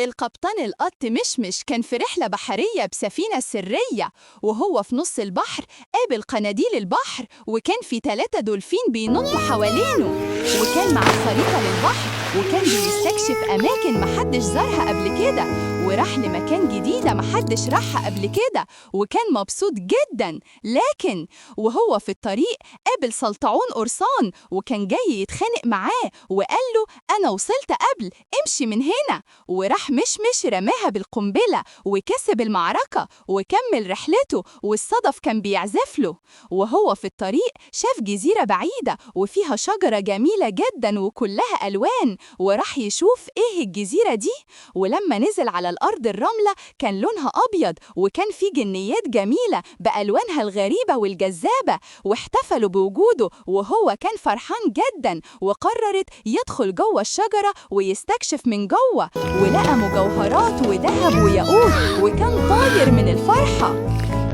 القبطان القط مشمش كان في رحلة بحرية بسفينة سرية، وهو في نص البحر قابل قناديل البحر، وكان في 3 دولفين بينطوا حوالينه، وكان معاه خريطة للبحر وكان بيستكشف أماكن محدش زارها قبل كده، وراح لمكان جديدة محدش راحها قبل كده، وكان مبسوط جدا. لكن وهو في الطريق قابل سلطعون قرصان، وكان جاي يتخانق معاه وقال له أنا وصلت قبل، امشي من هنا. وراح مشمش رماها بالقنبلة وكسب المعركة وكمل رحلته، والصدف كان بيعزف له. وهو في الطريق شاف جزيرة بعيدة وفيها شجرة جميلة جدا وكلها ألوان، وراح يشوف إيه الجزيرة دي. ولما نزل على الأرض الرملة كان لونها أبيض، وكان في جنيات جميلة بألوانها الغريبة والجذابة، واحتفلوا بوجوده وهو كان فرحان جدا، وقررت يدخل جوه الشجرة ويستكشف من جوه، ولقى مجوهرات وذهب وياقوت، وكان طاير من الفرحة.